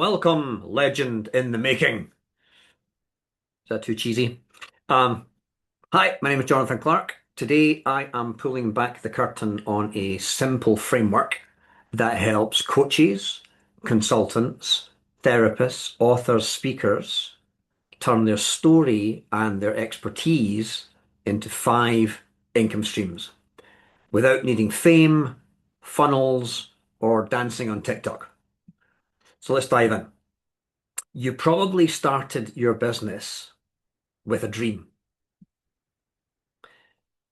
Welcome, legend in the making. Is that too cheesy? Um, Hi, my name is Jonathan Clark. Today I am pulling back the curtain on a simple framework that helps coaches, consultants, therapists, authors, speakers turn their story and their expertise into five income streams without needing fame, funnels, or dancing on TikTok. So let's dive in. You probably started your business with a dream.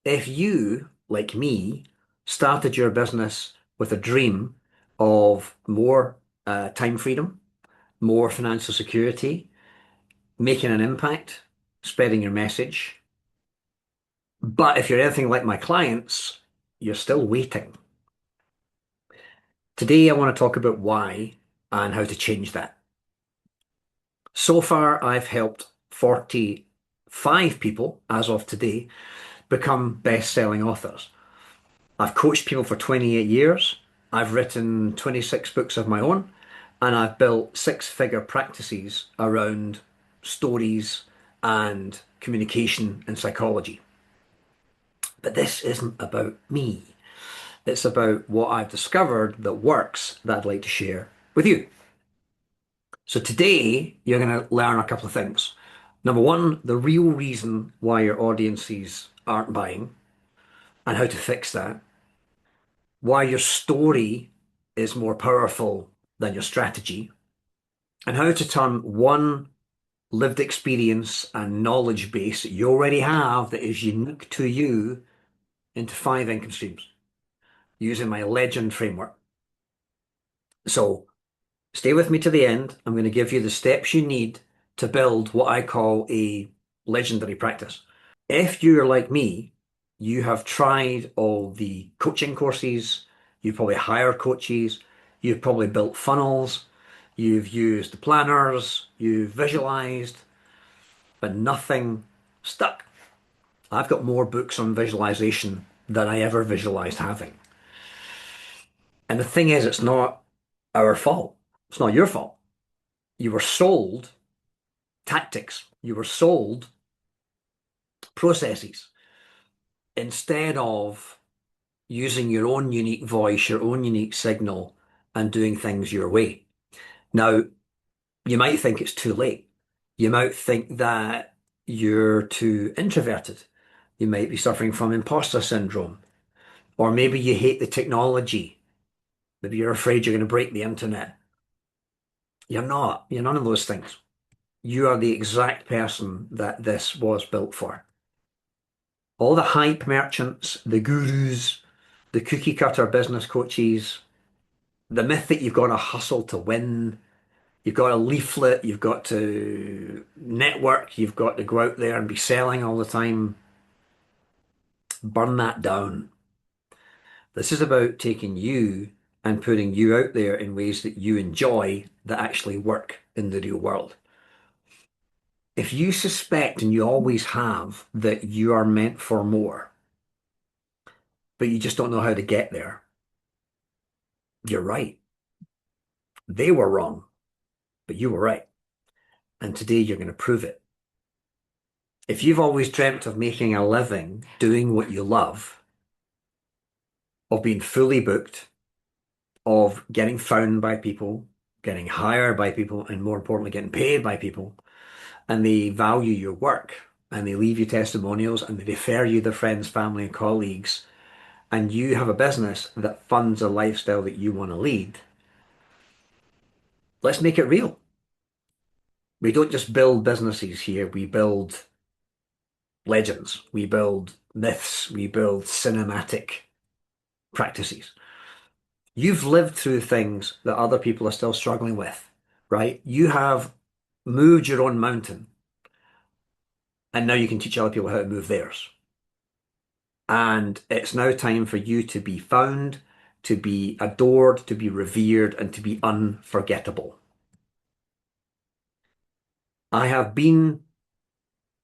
If you, like me, started your business with a dream of more time freedom, more financial security, making an impact, spreading your message. But if you're anything like my clients, you're still waiting. Today, I want to talk about why and how to change that. So far, I've helped 45 people as of today become best-selling authors. I've coached people for 28 years. I've written 26 books of my own, and I've built six-figure practices around stories and communication and psychology. But this isn't about me. It's about what I've discovered that works that I'd like to share with you. So today, you're going to learn a couple of things. Number one, the real reason why your audiences aren't buying and how to fix that. Why your story is more powerful than your strategy, and how to turn one lived experience and knowledge base that you already have that is unique to you into five income streams using my legend framework. So stay with me to the end. I'm going to give you the steps you need to build what I call a legendary practice. If you're like me, you have tried all the coaching courses, you've probably hired coaches, you've probably built funnels, you've used the planners, you've visualized, but nothing stuck. I've got more books on visualization than I ever visualized having. And the thing is, it's not our fault. It's not your fault. You were sold tactics, you were sold processes instead of using your own unique voice, your own unique signal, and doing things your way. Now, you might think it's too late. You might think that you're too introverted. You might be suffering from imposter syndrome. Or maybe you hate the technology. Maybe you're afraid you're going to break the internet. You're not. You're none of those things. You are the exact person that this was built for. All the hype merchants, the gurus, the cookie cutter business coaches, the myth that you've got to hustle to win, you've got to leaflet, you've got to network, you've got to go out there and be selling all the time. Burn that down. This is about taking you and putting you out there in ways that you enjoy that actually work in the real world. If you suspect, and you always have, that you are meant for more, but you just don't know how to get there, you're right. They were wrong, but you were right. And today you're going to prove it. If you've always dreamt of making a living doing what you love, of being fully booked, of getting found by people, getting hired by people, and more importantly, getting paid by people, and they value your work and they leave you testimonials and they refer you their friends, family, and colleagues, and you have a business that funds a lifestyle that you want to lead, let's make it real. We don't just build businesses here, we build legends, we build myths, we build cinematic practices. You've lived through things that other people are still struggling with, right? You have moved your own mountain, and now you can teach other people how to move theirs. And it's now time for you to be found, to be adored, to be revered, and to be unforgettable. I have been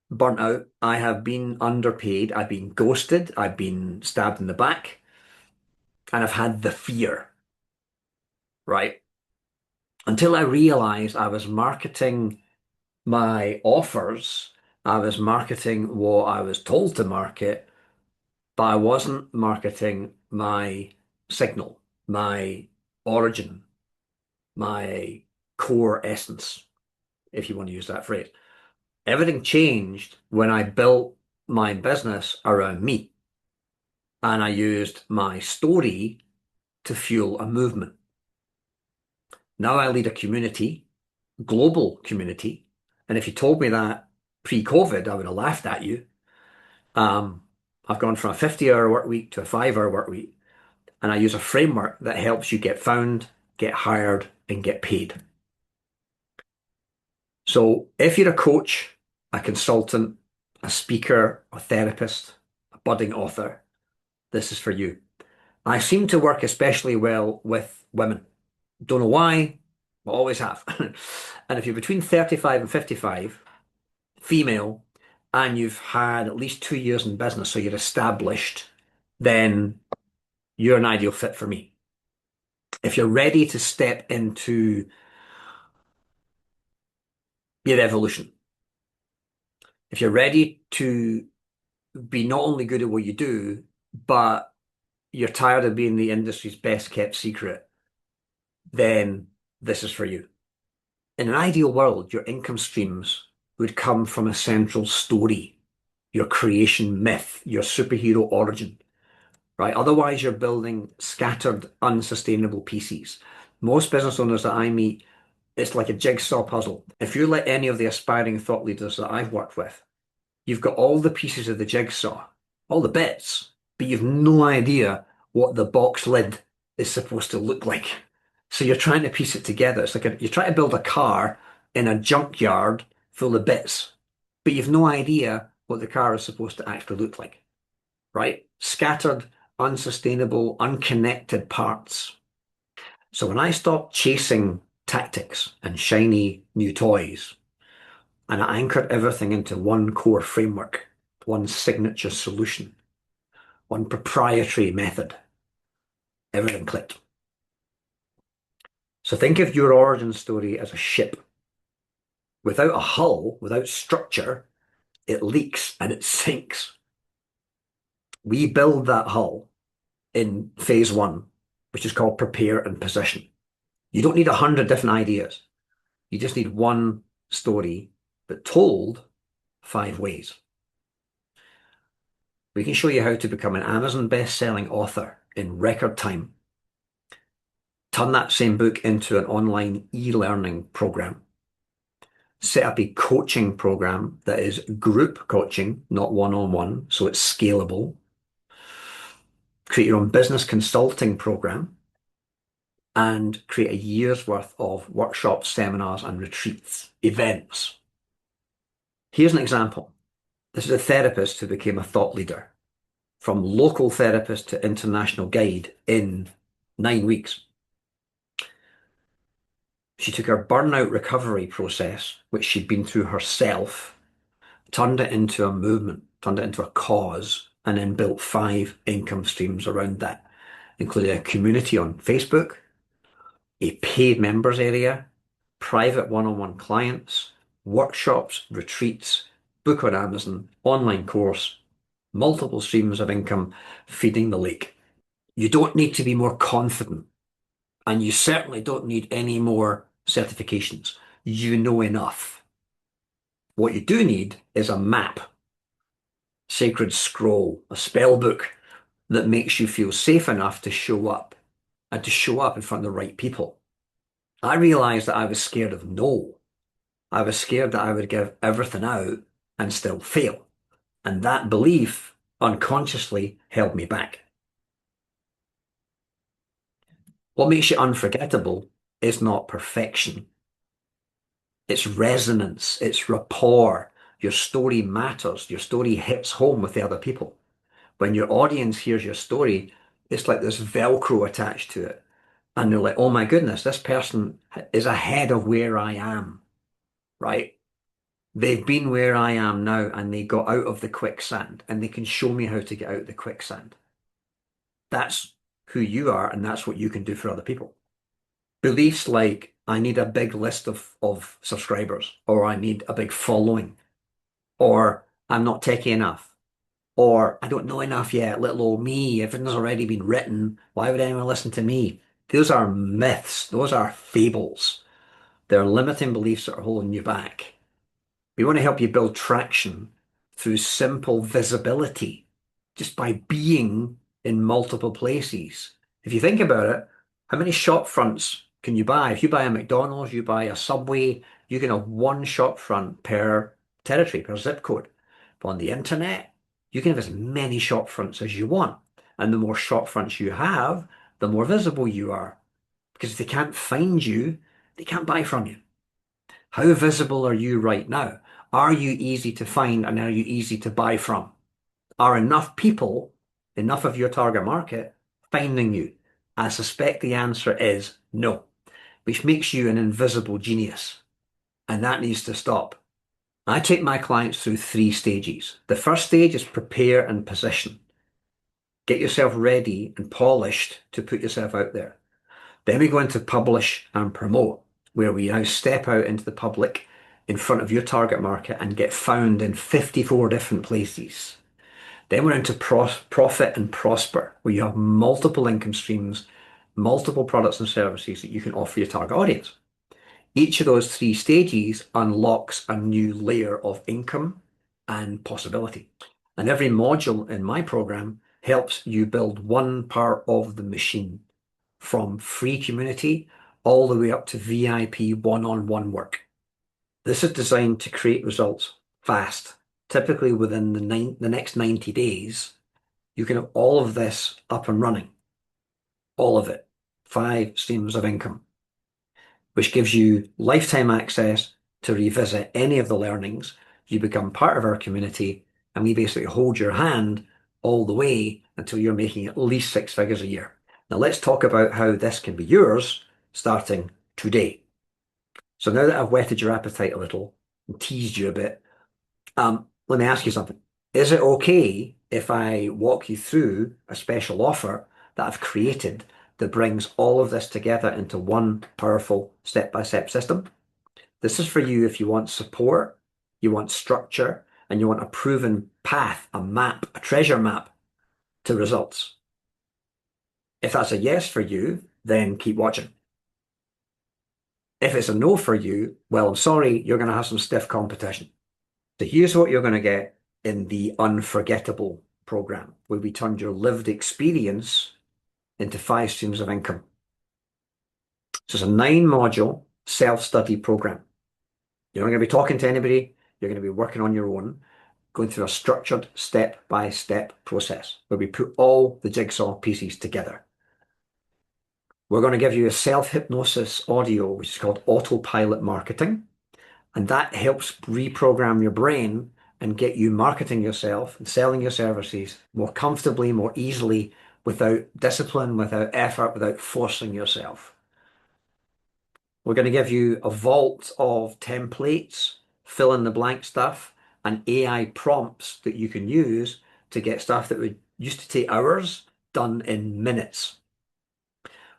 burnt out. I have been underpaid. I've been ghosted. I've been stabbed in the back. And I've had the fear, right? until I realized I was marketing my offers, I was marketing what I was told to market, but I wasn't marketing my signal, my origin, my core essence, if you want to use that phrase. Everything changed when I built my business around me and I used my story to fuel a movement. Now I lead a community, global community. And if you told me that pre-COVID, I would have laughed at you. Um, I've gone from a 50-hour work week to a 5-hour work week, and I use a framework that helps you get found, get hired, and get paid. So if you're a coach, a consultant, a speaker, a therapist, a budding author, this is for you. I seem to work especially well with women. Don't know why, but always have. And if you're between 35 and 55, female, and you've had at least 2 years in business, so you're established, then you're an ideal fit for me. If you're ready to step into your evolution, if you're ready to be not only good at what you do, but you're tired of being the industry's best kept secret, then this is for you. In an ideal world, your income streams would come from a central story, your creation myth, your superhero origin, right? Otherwise, you're building scattered, unsustainable pieces. Most business owners that I meet, it's like a jigsaw puzzle. If you let any of the aspiring thought leaders that I've worked with, you've got all the pieces of the jigsaw, all the bits, but you've no idea what the box lid is supposed to look like. So you're trying to piece it together. It's like you're trying to build a car in a junkyard full of bits, but you've no idea what the car is supposed to actually look like, right? Scattered, unsustainable, unconnected parts. So when I stopped chasing tactics and shiny new toys, and I anchored everything into one core framework, one signature solution, one proprietary method, everything clicked. So think of your origin story as a ship. Without a hull, without structure, it leaks and it sinks. We build that hull in phase one, which is called prepare and position. You don't need 100 different ideas. You just need one story, but told 5 ways. We can show you how to become an Amazon best-selling author in record time. Turn that same book into an online e-learning program. Set up a coaching program that is group coaching, not one-on-one, so it's scalable. Create your own business consulting program and create a year's worth of workshops, seminars, and retreats, events. Here's an example. This is a therapist who became a thought leader, from local therapist to international guide in 9 weeks. She took her burnout recovery process, which she'd been through herself, turned it into a movement, turned it into a cause, and then built 5 income streams around that, including a community on Facebook, a paid members area, private one-on-one clients, workshops, retreats, book on Amazon, online course, multiple streams of income feeding the lake. You don't need to be more confident, and you certainly don't need any more certifications. You know enough. What you do need is a map, sacred scroll, a spell book that makes you feel safe enough to show up and to show up in front of the right people. I realized that I was scared of no. I was scared that I would give everything out and still fail. And that belief unconsciously held me back. What makes you unforgettable is not perfection. It's resonance, it's rapport. Your story matters. Your story hits home with the other people. When your audience hears your story, it's like there's Velcro attached to it. And they're like, oh my goodness, this person is ahead of where I am, right? They've been where I am now and they got out of the quicksand and they can show me how to get out of the quicksand. That's who you are and that's what you can do for other people. Beliefs like I need a big list of subscribers, or I need a big following, or I'm not techy enough, or I don't know enough yet, little old me, everything's already been written. Why would anyone listen to me? Those are myths, those are fables. They're limiting beliefs that are holding you back. We want to help you build traction through simple visibility, just by being in multiple places. If you think about it, how many shop fronts can you buy? If you buy a McDonald's, you buy a Subway, you can have one shop front per territory, per zip code. But on the internet, you can have as many shop fronts as you want. And the more shop fronts you have, the more visible you are. Because if they can't find you, they can't buy from you. How visible are you right now? Are you easy to find and are you easy to buy from? Are enough people, enough of your target market, finding you? I suspect the answer is no, which makes you an invisible genius. And that needs to stop. I take my clients through three stages. The first stage is prepare and position. Get yourself ready and polished to put yourself out there. Then we go into publish and promote, where we now step out into the public in front of your target market and get found in 54 different places. Then we're into profit and prosper, where you have multiple income streams, multiple products and services that you can offer your target audience. Each of those three stages unlocks a new layer of income and possibility. And every module in my program helps you build one part of the machine, from free community all the way up to VIP one-on-one work. This is designed to create results fast. Typically within the next 90 days, you can have all of this up and running. All of it. 5 streams of income, which gives you lifetime access to revisit any of the learnings. You become part of our community, and we basically hold your hand all the way until you're making at least 6 figures a year. Now, let's talk about how this can be yours starting today. So, now that I've whetted your appetite a little and teased you a bit, let me ask you something. Is it okay if I walk you through a special offer that I've created that brings all of this together into one powerful step-by-step system? This is for you if you want support, you want structure, and you want a proven path, a map, a treasure map to results. If that's a yes for you, then keep watching. If it's a no for you, well, I'm sorry, you're going to have some stiff competition. So here's what you're going to get in the Unforgettable program, where we turned your lived experience into 5 streams of income. So it's a 9 module self-study program. You're not going to be talking to anybody. You're going to be working on your own, going through a structured step-by-step process where we put all the jigsaw pieces together. We're going to give you a self-hypnosis audio, which is called autopilot marketing. And that helps reprogram your brain and get you marketing yourself and selling your services more comfortably, more easily, without discipline, without effort, without forcing yourself. We're going to give you a vault of templates, fill in the blank stuff, and AI prompts that you can use to get stuff that would used to take hours done in minutes.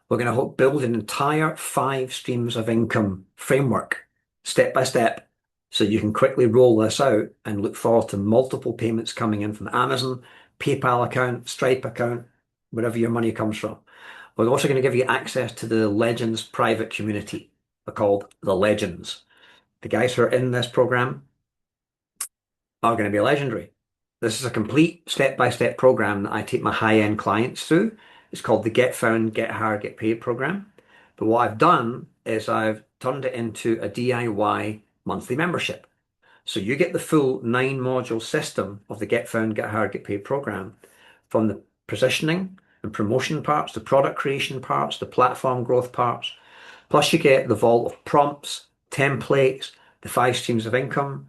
We're going to build an entire 5 streams of income framework, step by step, so you can quickly roll this out and look forward to multiple payments coming in from Amazon, PayPal account, Stripe account, wherever your money comes from. We're also going to give you access to the Legends private community. They're called the Legends. The guys who are in this program are going to be legendary. This is a complete step-by-step program that I take my high-end clients through. It's called the Get Found, Get Hired, Get Paid program. But what I've done is I've turned it into a DIY monthly membership. So you get the full 9 module system of the Get Found, Get Hired, Get Paid program, from the positioning and promotion parts, the product creation parts, the platform growth parts. Plus you get the vault of prompts, templates, the 5 streams of income,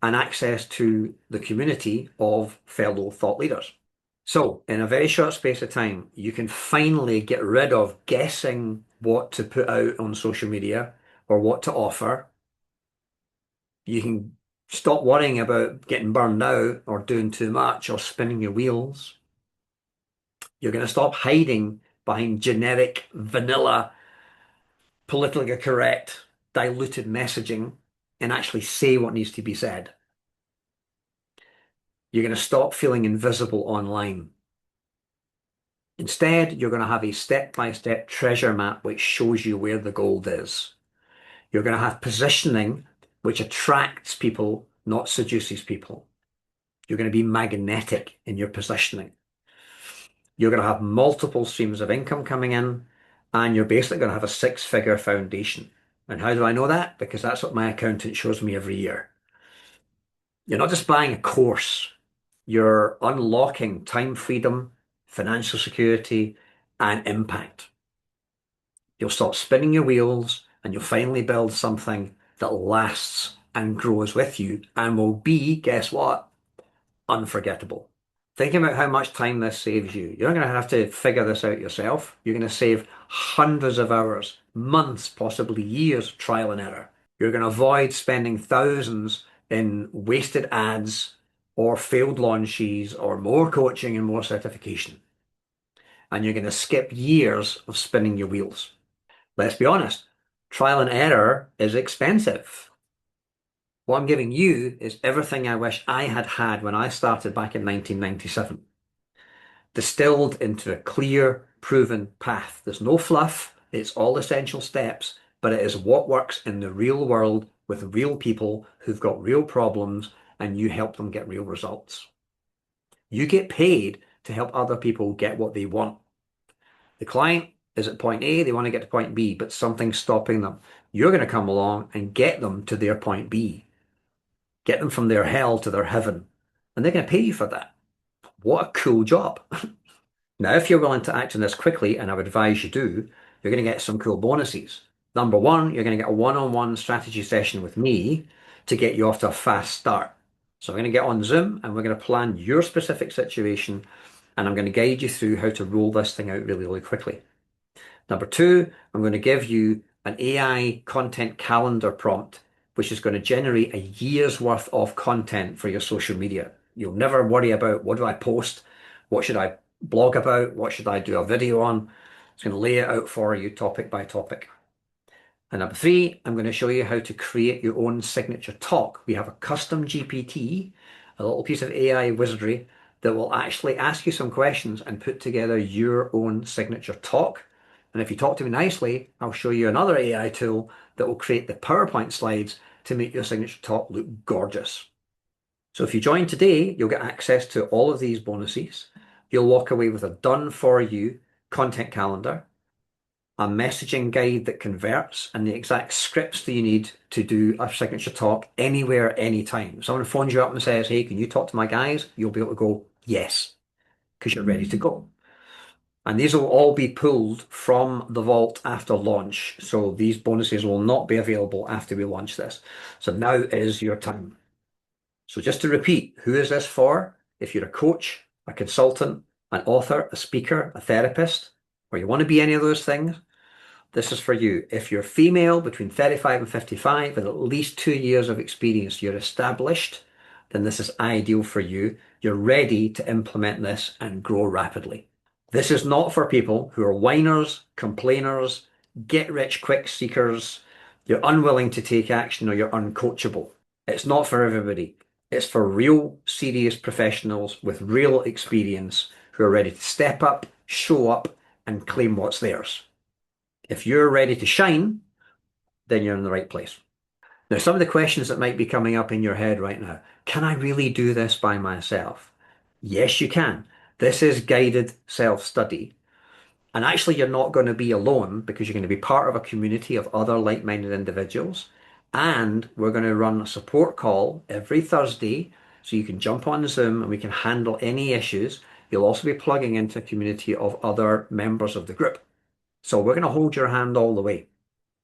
and access to the community of fellow thought leaders. So, in a very short space of time, you can finally get rid of guessing what to put out on social media or what to offer. You can stop worrying about getting burned out or doing too much or spinning your wheels. You're going to stop hiding behind generic vanilla politically correct, diluted messaging and actually say what needs to be said. You're going to stop feeling invisible online. Instead, you're going to have a step-by-step treasure map which shows you where the gold is. You're going to have positioning which attracts people, not seduces people. You're going to be magnetic in your positioning. You're going to have multiple streams of income coming in, and you're basically going to have a six-figure foundation. And how do I know that? Because that's what my accountant shows me every year. You're not just buying a course, you're unlocking time freedom, financial security, and impact. You'll stop spinning your wheels and you'll finally build something that lasts and grows with you and will be, guess what? Unforgettable. Think about how much time this saves you. You're not going to have to figure this out yourself. You're going to save hundreds of hours, months, possibly years of trial and error. You're going to avoid spending thousands in wasted ads or failed launches or more coaching and more certification. And you're going to skip years of spinning your wheels. Let's be honest, trial and error is expensive. What I'm giving you is everything I wish I had had when I started back in 1997, distilled into a clear, proven path. There's no fluff, it's all essential steps, but it is what works in the real world with real people who've got real problems, and you help them get real results. You get paid to help other people get what they want. The client is at point A, they want to get to point B, but something's stopping them. You're going to come along and get them to their point B, get them from their hell to their heaven, and they're going to pay you for that. What a cool job. Now, if you're willing to act on this quickly, and I would advise you do, you're going to get some cool bonuses. Number one, you're going to get a one-on-one strategy session with me to get you off to a fast start. So I'm going to get on Zoom and we're going to plan your specific situation and I'm going to guide you through how to roll this thing out really, really quickly. Number two, I'm going to give you an AI content calendar prompt, which is going to generate a year's worth of content for your social media. You'll never worry about what do I post? What should I blog about? What should I do a video on? It's going to lay it out for you topic by topic. And number three, I'm going to show you how to create your own signature talk. We have a custom GPT, a little piece of AI wizardry that will actually ask you some questions and put together your own signature talk. And if you talk to me nicely, I'll show you another AI tool that will create the PowerPoint slides to make your signature talk look gorgeous. So if you join today, you'll get access to all of these bonuses. You'll walk away with a done for you content calendar, a messaging guide that converts, and the exact scripts that you need to do a signature talk anywhere, anytime. If someone phones you up and says, hey, can you talk to my guys? You'll be able to go, yes, because you're ready to go. And these will all be pulled from the vault after launch. So these bonuses will not be available after we launch this. So now is your time. So just to repeat, who is this for? If you're a coach, a consultant, an author, a speaker, a therapist, or you want to be any of those things, this is for you. If you're female between 35 and 55 with at least 2 years of experience, you're established, then this is ideal for you. You're ready to implement this and grow rapidly. This is not for people who are whiners, complainers, get-rich-quick seekers, you're unwilling to take action, or you're uncoachable. It's not for everybody. It's for real, serious professionals with real experience who are ready to step up, show up, and claim what's theirs. If you're ready to shine, then you're in the right place. Now, some of the questions that might be coming up in your head right now, can I really do this by myself? Yes, you can. This is guided self-study. And actually, you're not going to be alone because you're going to be part of a community of other like-minded individuals. And we're going to run a support call every Thursday so you can jump on Zoom and we can handle any issues. You'll also be plugging into a community of other members of the group. So we're going to hold your hand all the way.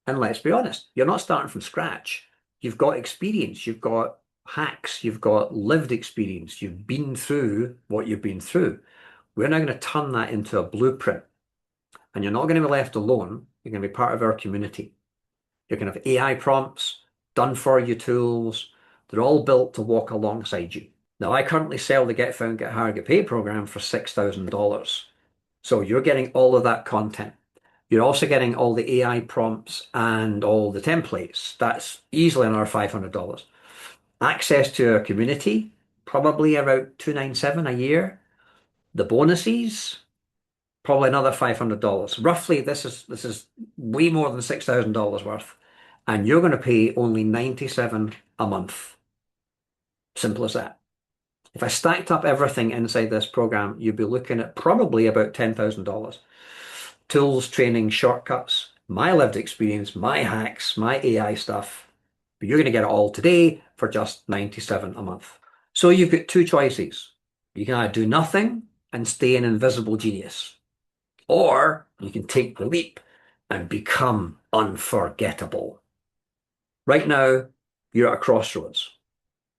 And let's be honest, you're not starting from scratch. You've got experience, you've got hacks, you've got lived experience, you've been through what you've been through. We're now going to turn that into a blueprint. And you're not going to be left alone. You're going to be part of our community. You're going to have AI prompts, done for you tools. They're all built to walk alongside you. Now, I currently sell the Get Found, Get Hired, Get Paid program for $6,000. So you're getting all of that content. You're also getting all the AI prompts and all the templates. That's easily another $500. Access to our community, probably about 297 a year. The bonuses, probably another $500. Roughly, this is way more than $6,000 worth, and you're going to pay only 97 a month. Simple as that. If I stacked up everything inside this program, you'd be looking at probably about $10,000. Tools, training, shortcuts, my lived experience, my hacks, my AI stuff. But you're going to get it all today for just 97 a month. So you've got two choices. You can either do nothing and stay an invisible genius, or you can take the leap and become unforgettable. Right now, you're at a crossroads.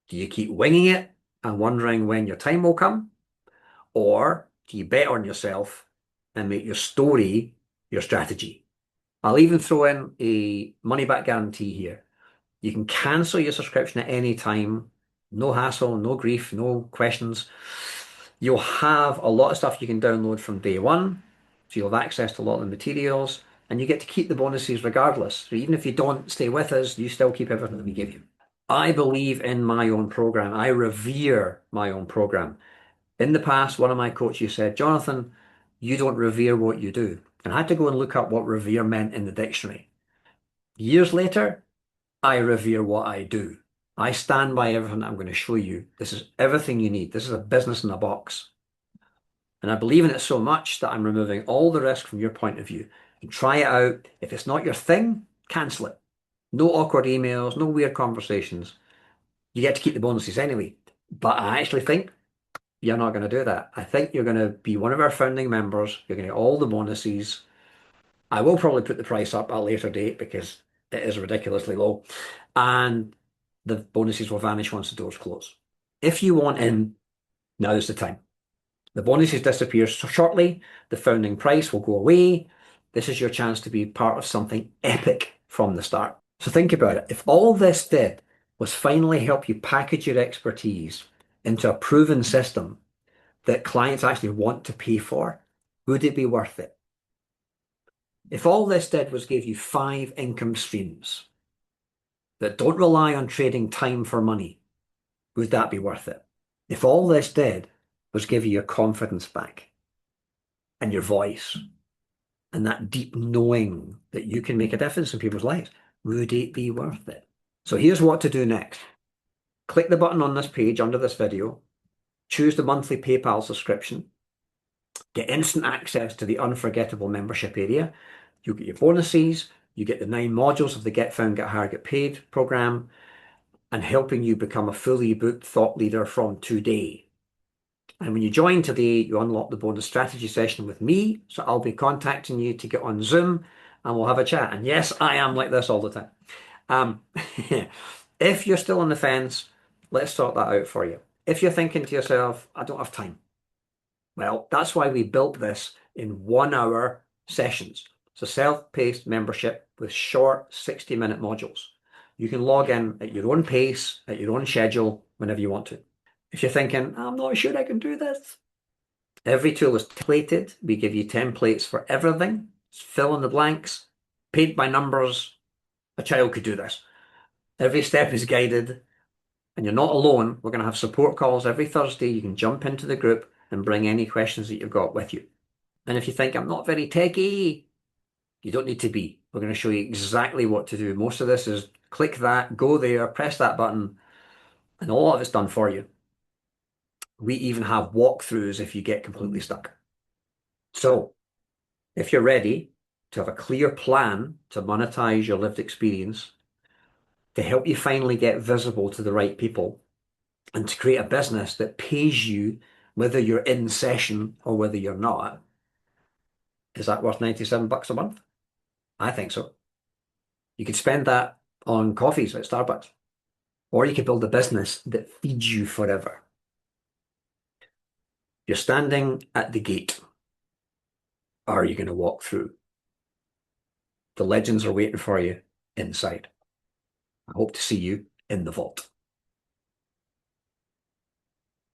Do you keep winging it and wondering when your time will come? Or do you bet on yourself and make your story your strategy? I'll even throw in a money back guarantee here. You can cancel your subscription at any time. No hassle, no grief, no questions. You'll have a lot of stuff you can download from day one. So you'll have access to a lot of the materials and you get to keep the bonuses regardless. So even if you don't stay with us, you still keep everything that we give you. I believe in my own program. I revere my own program. In the past, one of my coaches said, Jonathan, you don't revere what you do. And I had to go and look up what revere meant in the dictionary. Years later, I revere what I do. I stand by everything I'm going to show you. This is everything you need. This is a business in a box. And I believe in it so much that I'm removing all the risk from your point of view. And try it out. If it's not your thing, cancel it. No awkward emails, no weird conversations. You get to keep the bonuses anyway. But I actually think you're not going to do that. I think you're going to be one of our founding members. You're going to get all the bonuses. I will probably put the price up at a later date because it is ridiculously low. And the bonuses will vanish once the doors close. If you want in, now's the time. The bonuses disappear shortly. The founding price will go away. This is your chance to be part of something epic from the start. So think about it. If all this did was finally help you package your expertise into a proven system that clients actually want to pay for, would it be worth it? If all this did was give you 5 income streams that don't rely on trading time for money, would that be worth it? If all this did was give you your confidence back and your voice and that deep knowing that you can make a difference in people's lives, would it be worth it? So here's what to do next. Click the button on this page under this video, choose the monthly PayPal subscription, get instant access to the Unforgettable membership area. You'll get your bonuses, you get the 9 modules of the Get Found, Get Hired, Get Paid program, and helping you become a fully booked thought leader from today. And when you join today, you unlock the bonus strategy session with me. So I'll be contacting you to get on Zoom and we'll have a chat. And yes, I am like this all the time. If you're still on the fence, let's sort that out for you. If you're thinking to yourself, I don't have time. Well, that's why we built this in 1-hour sessions. It's a self-paced membership with short 60-minute modules. You can log in at your own pace, at your own schedule, whenever you want to. If you're thinking, I'm not sure I can do this, every tool is templated. We give you templates for everything. Fill in the blanks, paint by numbers. A child could do this. Every step is guided, and you're not alone. We're going to have support calls every Thursday. You can jump into the group and bring any questions that you've got with you. And if you think, I'm not very techy, you don't need to be. We're going to show you exactly what to do. Most of this is click that, go there, press that button, and all of it's done for you. We even have walkthroughs if you get completely stuck. So if you're ready to have a clear plan to monetize your lived experience, to help you finally get visible to the right people, and to create a business that pays you whether you're in session or whether you're not, is that worth 97 bucks a month? I think so. You could spend that on coffees at Starbucks, or you could build a business that feeds you forever. You're standing at the gate. Are you going to walk through? The legends are waiting for you inside. I hope to see you in the vault.